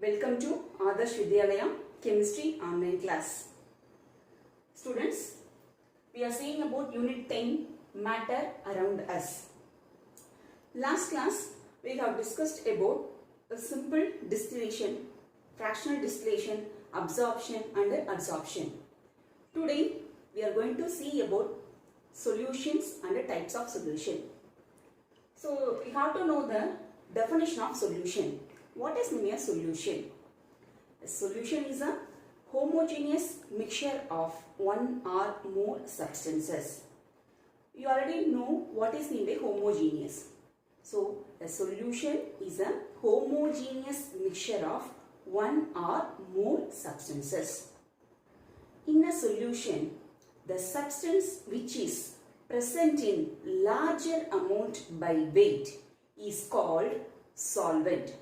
Welcome to Adarsh Vidyalaya Chemistry Online Class. Students, we are seeing about Unit 10 Matter Around Us. Last class, we have discussed about a simple distillation, fractional distillation, absorption and adsorption. Today, we are going to see about solutions and types of solution. So, we have to know the definition of solution. What is mean a solution? A solution is a homogeneous mixture of one or more substances. You already know what is mean by homogeneous. So, a solution is a homogeneous mixture of one or more substances. In a solution, the substance which is present in larger amount by weight is called solvent.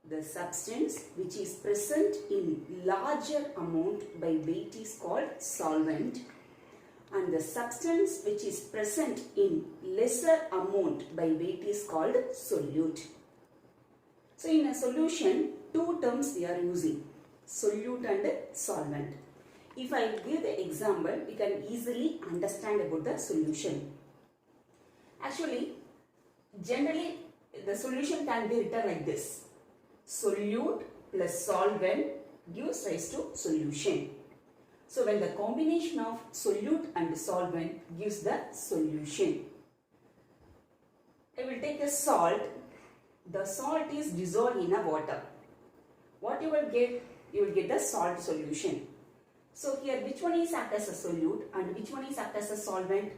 The substance which is present in larger amount by weight is called solvent, and the substance which is present in lesser amount by weight is called solute. So in a solution, two terms we are using, solute and solvent. If I give the example, we can easily understand about the solution. Actually, generally the solution can be written like this. Solute plus solvent gives rise to solution. So when the combination of solute and solvent gives the solution. I will take a salt. The salt is dissolved in a water. What you will get? You will get the salt solution. So here which one is act as a solute and which one is act as a solvent?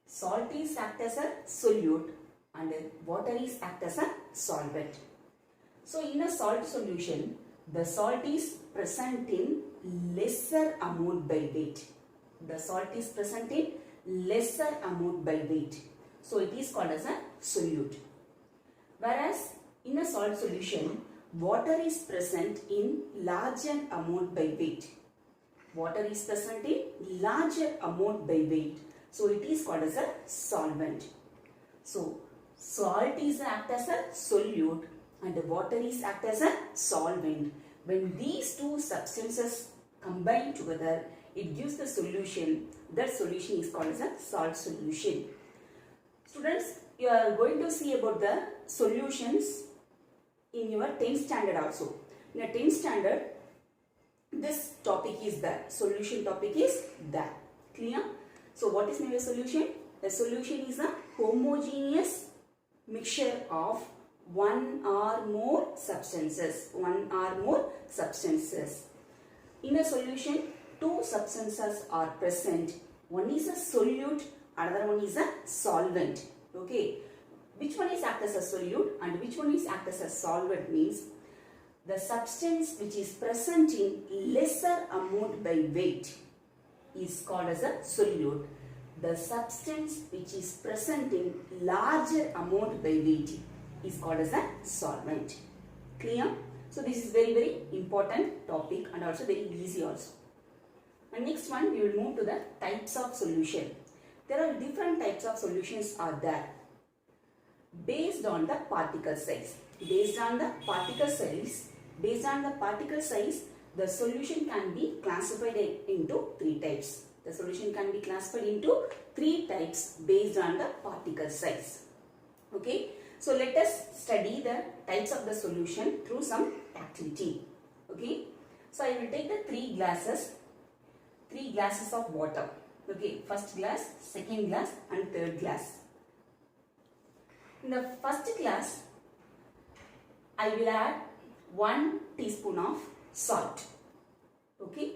Salt is act as a solute and water is act as a solvent. So in a salt solution, the salt is present in lesser amount by weight. The salt is present in lesser amount by weight. So it is called as a solute. Whereas in a salt solution, water is present in larger amount by weight. Water is present in larger amount by weight. So it is called as a solvent. So salt is act as a solute and the water is act as a solvent. When these two substances combine together, it gives the solution. That solution is called as a salt solution. Students, you are going to see about the solutions in your 10th standard also. In a 10th standard, this topic is there. Solution topic is there. Clear? So what is meant by solution? A solution is a homogeneous mixture of one or more substances. One or more substances. In a solution, two substances are present. One is a solute, another one is a solvent. Okay. Which one is act as a solute and which one is act as a solvent means the substance which is present in lesser amount by weight is called as a solute. The substance which is present in larger amount by weight is called as a solvent. Clear? So this is very important topic and also very easy also. And next one we will move to the types of solution. There are different types of solutions are there based on the particle size. Based on the particle size, the solution can be classified into three types. The solution can be classified into three types based on the particle size. Okay. So let us study the types of the solution through some activity. Okay. So I will take the three glasses of water. Okay. First glass, second glass and third glass. In the first glass, I will add 1 teaspoon of salt. Okay.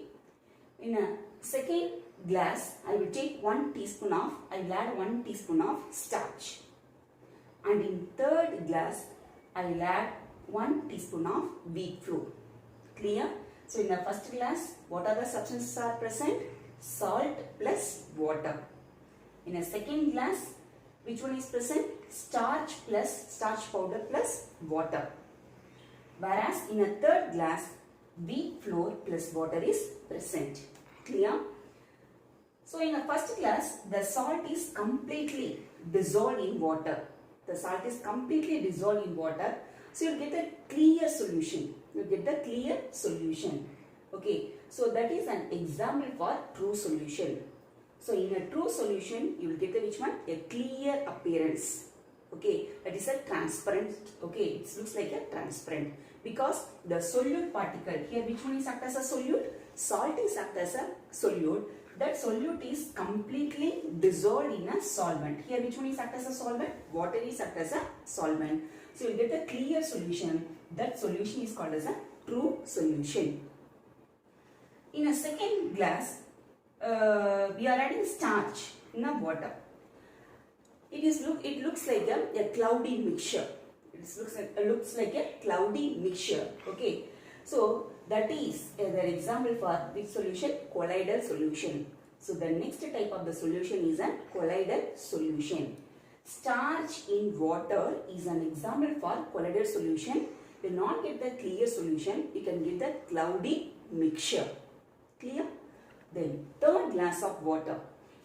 In a second glass, I will take 1 teaspoon of, I will add 1 teaspoon of starch. And in third glass, I will add 1 teaspoon of wheat flour. Clear? So in the first glass, what are the substances are present? Salt plus water. In a second glass, which one is present? Starch plus starch powder plus water. Whereas in a third glass, wheat flour plus water is present. Clear? So in the first glass, the salt is completely dissolved in water. The salt is completely dissolved in water So you get the clear solution. You get the clear solution. Okay. So that is an example for true solution. So in a true solution, you will get the which one? A clear appearance. Okay. That is a transparent. Okay. It looks like a transparent. Because the solute particle, here which one is act as a solute? Salt is act as a solute. That solute is completely dissolved in a solvent. Here which one is act as a solvent? Water is act as a solvent. So you get a clear solution. That solution is called as a true solution. In a second glass, we are adding starch in a water. It looks like a cloudy mixture. It looks like a cloudy mixture. Okay. So that is the example for which solution? Colloidal solution. So the next type of the solution is a colloidal solution. Starch in water is an example for colloidal solution. You will not get the clear solution. You can get the cloudy mixture. Clear? Then third glass of water.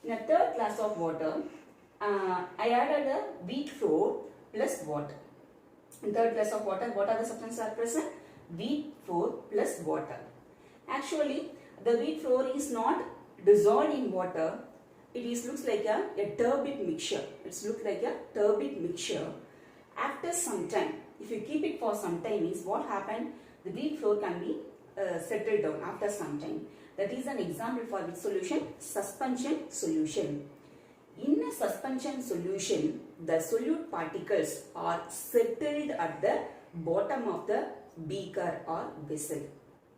In a third glass of water, I added a wheat flour plus water. In third glass of water, what are the substances are present? Wheat flour plus water. Actually, the wheat flour is not dissolved in water. It looks like a turbid mixture. It looks like a turbid mixture. After some time, if you keep it for some time, means what happened? The wheat flour can be settled down after some time. That is an example for which solution? Suspension solution. In a suspension solution, the solute particles are settled at the bottom of the beaker or vessel.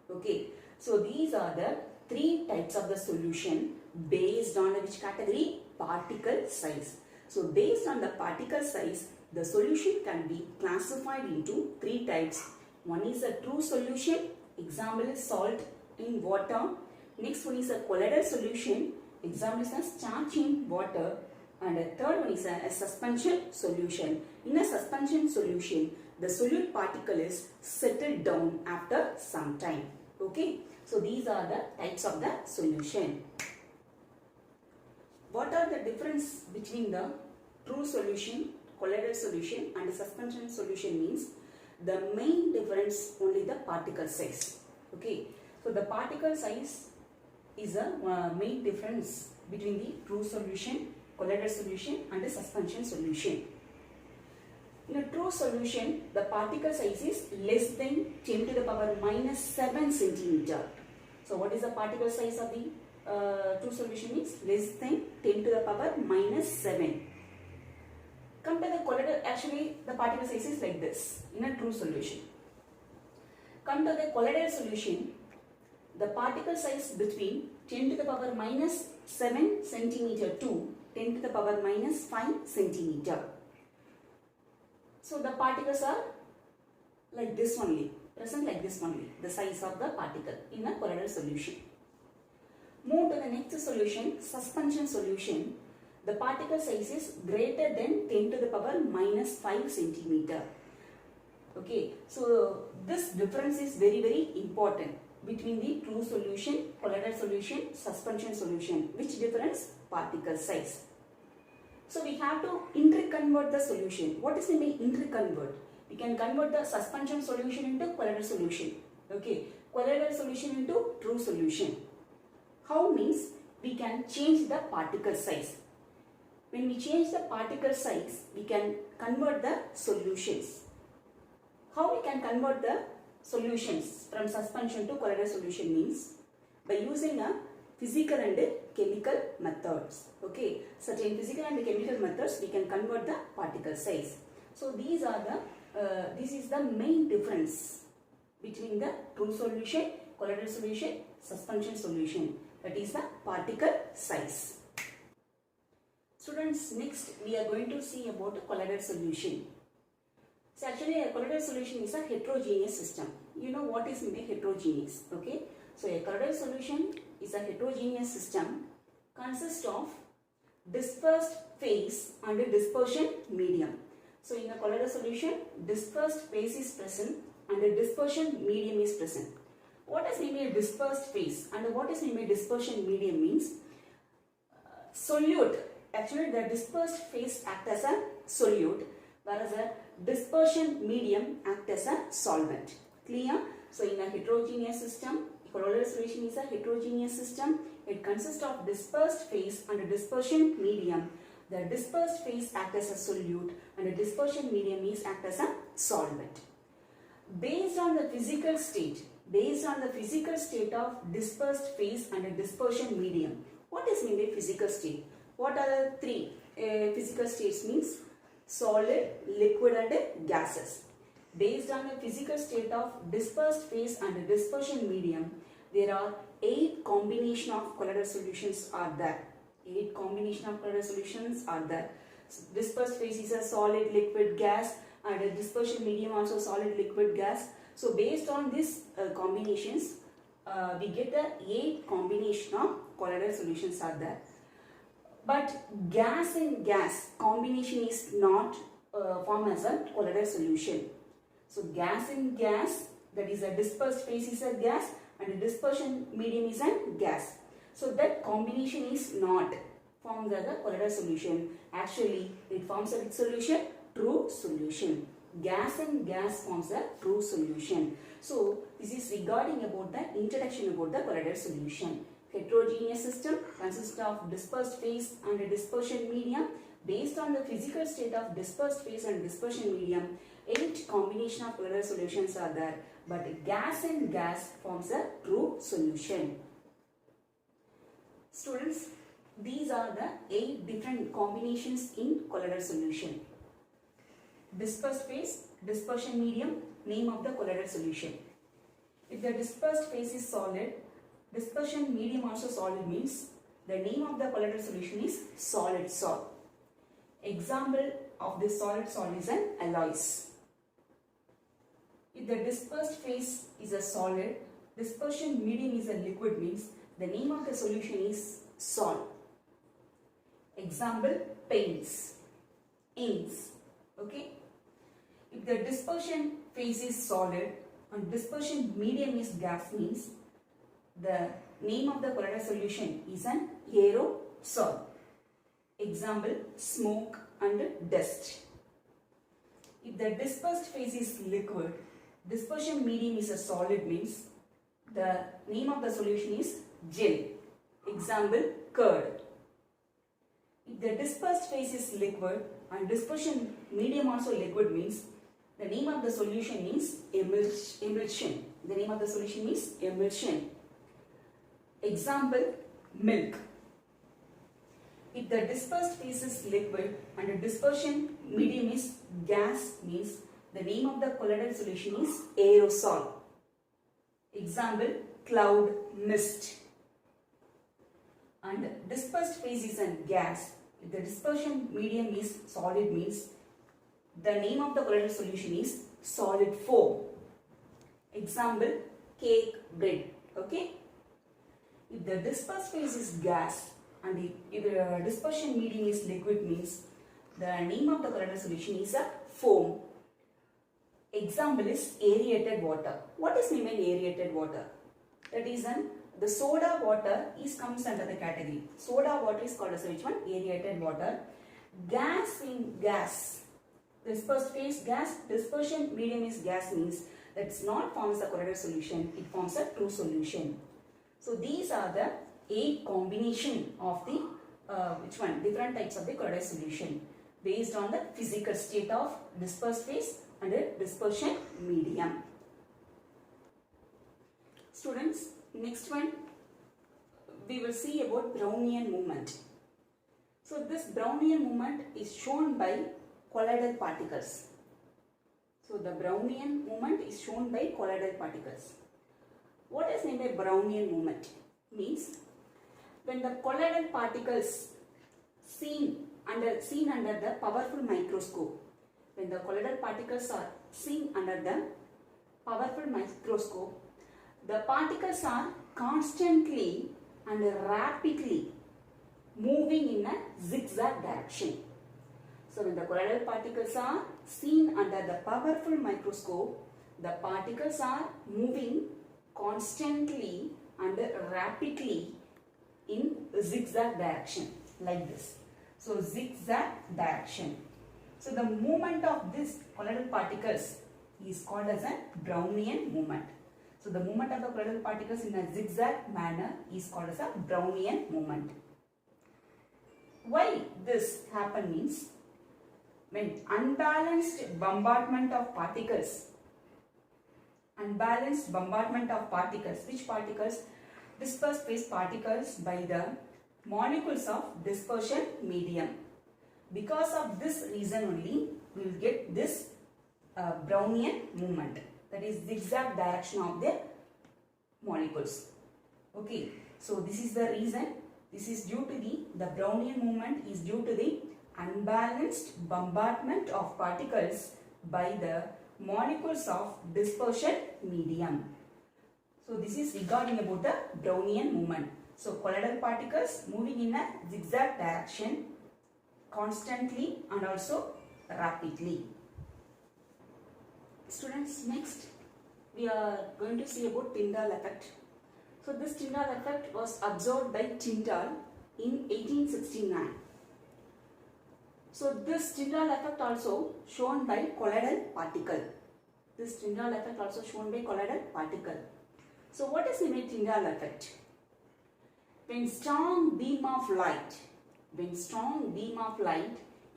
Okay. So these are the three types of the solution based on which category? Particle size. So based on the particle size, the solution can be classified into three types. One is a true solution. Example is salt in water. Next one is a colloidal solution. Example is a starch in water. And a third one is a suspension solution. In a suspension solution, the solute particle is settled down after some time. Okay. So these are the types of the solution. What are the difference between the true solution, colloidal solution and a suspension solution means? The main difference only the particle size. Okay. So the particle size is a main difference between the true solution, colloidal solution and the suspension solution. In a true solution, the particle size is less than 10 to the power minus 7 centimeter. So what is the particle size of the true solution is less than 10 to the power minus 7. Come to the colloidal, actually the particle size is like this in a true solution. Come to the colloidal solution, the particle size between 10 to the power minus 7 centimeter to 10 to the power minus 5 centimeter. So the particles are like this only, present like this only, the size of the particle in a colloidal solution. Move to the next solution, suspension solution. The particle size is greater than 10 to the power minus 5 centimeter. Okay, so this difference is very, very important between the true solution, colloidal solution, suspension solution. Which difference? Particle size. So we have to interconvert the solution. What is the mean interconvert? We can convert the suspension solution into colloidal solution. Okay, colloidal solution into true solution. How means? We can change the particle size. When we change the particle size, we can convert the solutions. How we can convert the solutions from suspension to colloidal solution means by using a physical and chemical methods. Okay, certain physical and chemical methods we can convert the particle size. So these are the this is the main difference between the true solution, colloidal solution, suspension solution. That is the particle size. Students, next we are going to see about a colloidal solution. So actually a colloidal solution is a heterogeneous system. You know what is meant by heterogeneous, okay? So a colloidal solution is a heterogeneous system, consists of dispersed phase and a dispersion medium. So in a colloidal solution, dispersed phase is present and a dispersion medium is present. What is meant by dispersed phase and what is meant by dispersion medium means solute. Actually the dispersed phase acts as a solute whereas a dispersion medium acts as a solvent. Clear? So in a heterogeneous system, colloidal solution is a heterogeneous system. It consists of dispersed phase and a dispersion medium. The dispersed phase acts as a solute and a dispersion medium is act as a solvent. Based on the physical state of dispersed phase and a dispersion medium, what is meant by physical state? What are the three physical states means? Solid, liquid and gases. Based on the physical state of dispersed phase and a dispersion medium, there are 8 combination of colloidal solutions are there. 8 combination of colloidal solutions are there. Dispersed phase is a solid, liquid, gas, and a dispersion medium also solid, liquid, gas. So based on these combinations, we get the 8 combination of colloidal solutions are there. But gas and gas combination is not formed as a colloidal solution. So gas and gas, that is a dispersed phase is a gas and a dispersion medium is a gas. So that combination is not formed as a colloidal solution. Actually, it forms a solution, true solution. Gas and gas forms a true solution. So this is regarding about the introduction about the colloidal solution. Heterogeneous system consists of dispersed phase and a dispersion medium. Based on the physical state of dispersed phase and dispersion medium, 8 combination of colloidal solutions are there, but gas and gas forms a true solution. Students, these are the 8 different combinations in colloidal solution. Dispersed phase, dispersion medium, name of the colloidal solution. If the dispersed phase is solid, dispersion medium also solid means the name of the colloidal solution is solid salt. Example of this solid salt is an alloys. If the dispersed phase is a solid, dispersion medium is a liquid means the name of the solution is salt. Example, paints, inks. Okay. If the dispersion phase is solid and dispersion medium is gas means the name of the colloidal solution is an aerosol. Example, smoke and dust. If the dispersed phase is liquid, dispersion medium is a solid means the name of the solution is gel. Example, curd. If the dispersed phase is liquid and dispersion medium also liquid means the name of the solution is emulsion. The name of the solution is emulsion. Example, milk. If the dispersed phase is liquid and the dispersion medium is gas means the name of the colloidal solution is aerosol. Example, cloud, mist. And dispersed phase is a gas. If the dispersion medium is solid means the name of the colloidal solution is solid foam. Example, cake, bread. Okay. If the dispersed phase is gas and if the dispersion medium is liquid means the name of the colloidal solution is a foam. Example is aerated water. What is meant by aerated water? That is the soda water comes under the category. Soda water is called as which one? Aerated water. Gas in gas. Dispersed phase gas, dispersion medium is gas means that's not forms a colloidal solution. It forms a true solution. So these are the 8 combination of the different types of the colloidal solution based on the physical state of dispersed phase and a dispersion medium. Students, next one we will see about Brownian movement. So this Brownian movement is shown by colloidal particles. So the Brownian movement is shown by colloidal particles. What is meant by Brownian movement? Means when the colloidal particles seen under the powerful microscope, when the colloidal particles are seen under the powerful microscope, the particles are constantly and rapidly moving in a zigzag direction. So when the colloidal particles are seen under the powerful microscope, the particles are moving constantly and rapidly in zigzag direction like this. So zigzag direction. So the movement of these colloidal particles is called as a Brownian movement. So the movement of the colloidal particles in a zigzag manner is called as a Brownian movement. Why this happen means, when unbalanced bombardment of particles, which particles? Dispersed phase particles by the molecules of dispersion medium. Because of this reason only, we will get this Brownian movement, that is zigzag direction of the molecules. Okay, so this is the reason. This is due to the Brownian movement is due to the unbalanced bombardment of particles by the molecules of dispersion medium. So this is regarding about the Brownian movement. So colloidal particles moving in a zigzag direction constantly and also rapidly. Students, next we are going to see about Tindal Effect. So this Tindal Effect was observed by Tindal in 1869. So this Tindal Effect also shown by colloidal particle. So what is the Tindal Effect? When strong beam of light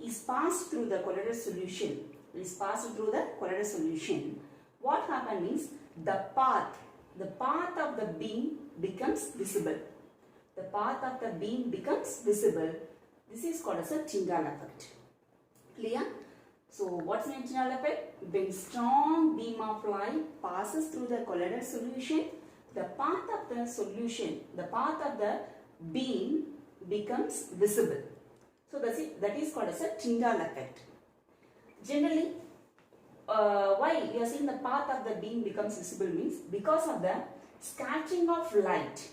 is passed through the colloidal solution, what happens is the path of the beam becomes visible. This is called as a Tindal Effect. Clear? So what's the Tindal Effect? When strong beam of light passes through the colloidal solution, the path of the beam becomes visible. So that is called as a Tindal Effect. Generally, why we are saying the path of the beam becomes visible means because of the scattering of light.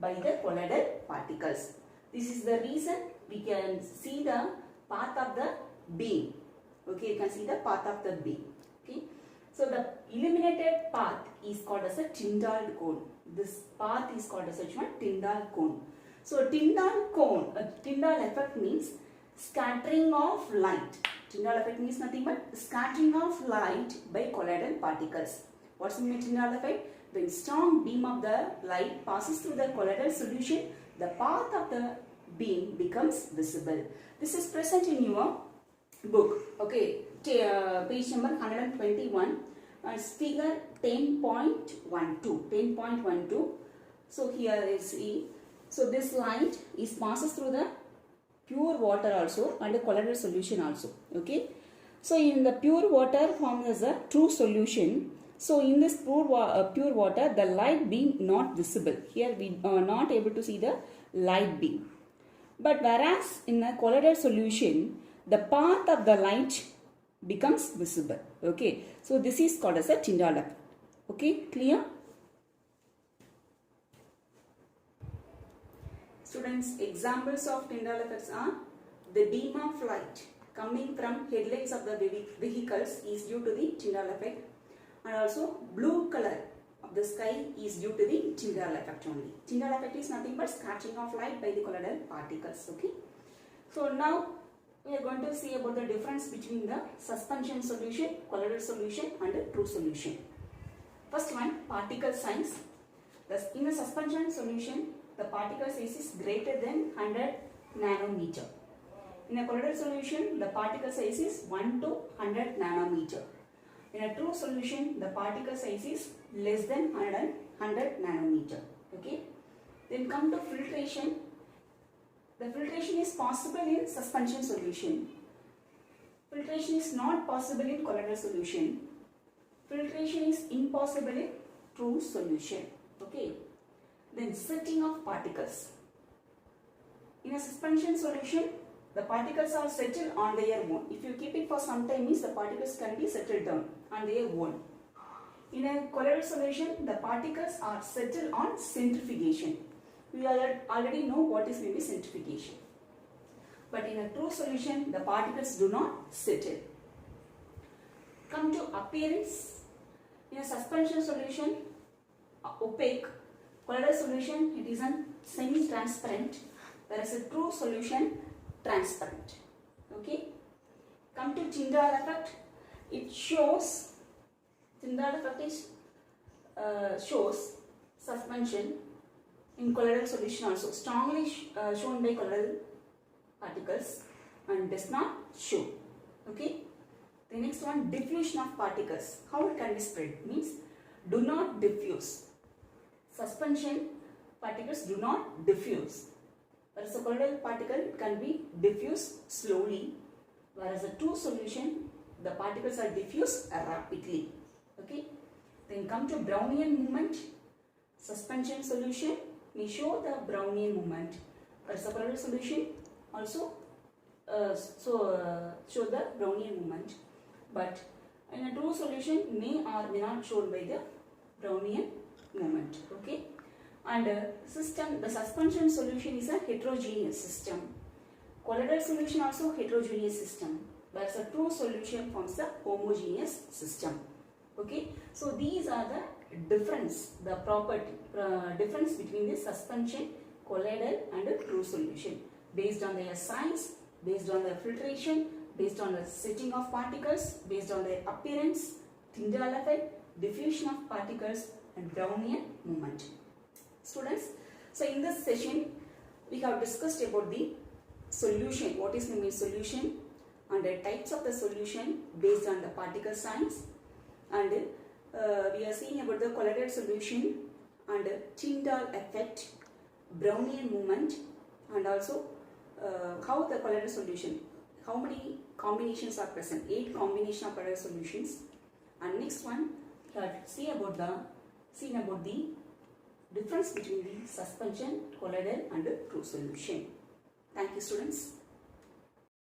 By the colloidal particles. This is the reason we can see the path of the beam. Okay, you can see the path of the beam. Okay, so the illuminated path is called as a Tindal cone. This path is called as a Tindal cone. So Tindal Effect means scattering of light. Tindal Effect means nothing but scattering of light by colloidal particles. What's the Tindal Effect? When strong beam of the light passes through the colloidal solution, the path of the beam becomes visible. This is present in your book. Okay, page number 121. It's figure 10.12. So here you see. So this light passes through the pure water also and the colloidal solution also. Okay. So in the pure water forms as a true solution. So in this pure water, the light beam not visible. Here we are not able to see the light beam. But whereas in a colloidal solution, the path of the light becomes visible. Okay. So this is called as a Tindal Effect. Okay, clear? Students, examples of Tindal effects are the beam of light coming from headlights of the vehicles is due to the Tindal effect. And also blue color of the sky is due to the Tindal Effect only. Tindal Effect is nothing but scattering of light by the colloidal particles. Okay. So now we are going to see about the difference between the suspension solution, colloidal solution and the true solution. First one, particle size. In the suspension solution, the particle size is greater than 100 nanometer. In a colloidal solution, the particle size is 1 to 100 nanometer. In a true solution, the particle size is less than 100 nanometer. Okay. Then come to filtration. The filtration is possible in suspension solution. Filtration is not possible in colloidal solution. Filtration is impossible in true solution. Okay. Then setting of particles. In a suspension solution, the particles are settled on their own. If you keep it for some time, means the particles can be settled down on their own. In a colloidal solution, the particles are settled on centrifugation. We already know what is maybe centrifugation. But in a true solution, the particles do not settle. Come to appearance. In a suspension solution, opaque. Colloidal solution, it is semi-transparent. Whereas a true solution, transparent. come to Tindal Effect. It shows, Tindal Effect is shows suspension in colloidal solution also, strongly shown by colloidal particles and does not show. Okay. The next one, diffusion of particles. How it can be spread? Means do not diffuse. Suspension particles do not diffuse. Whereas a colloidal particle can be diffused slowly, whereas a true solution, the particles are diffused rapidly. Okay. Then come to Brownian movement. Suspension solution may show the Brownian movement, whereas a colloidal solution also show the Brownian movement. But in a true solution may or may not shown by the Brownian movement. Okay. And the suspension solution is a heterogeneous system. Colloidal solution also heterogeneous system, whereas a true solution forms a homogeneous system. Okay. So these are the difference, the property difference between the suspension, colloidal and a true solution, based on their size, based on their filtration, based on the setting of particles, based on their appearance, Tindal effect, diffusion of particles and Brownian movement. Students, so in this session we have discussed about the solution, what is the main solution and the types of the solution based on the particle size, and we are seeing about the colloidal solution and Tindal effect, Brownian movement, and also how the colloidal solution, how many combinations are present, 8 combinations of colloidal solutions. And next one, we have seen about the difference between the suspension, colloidal and true solution. Thank you, students.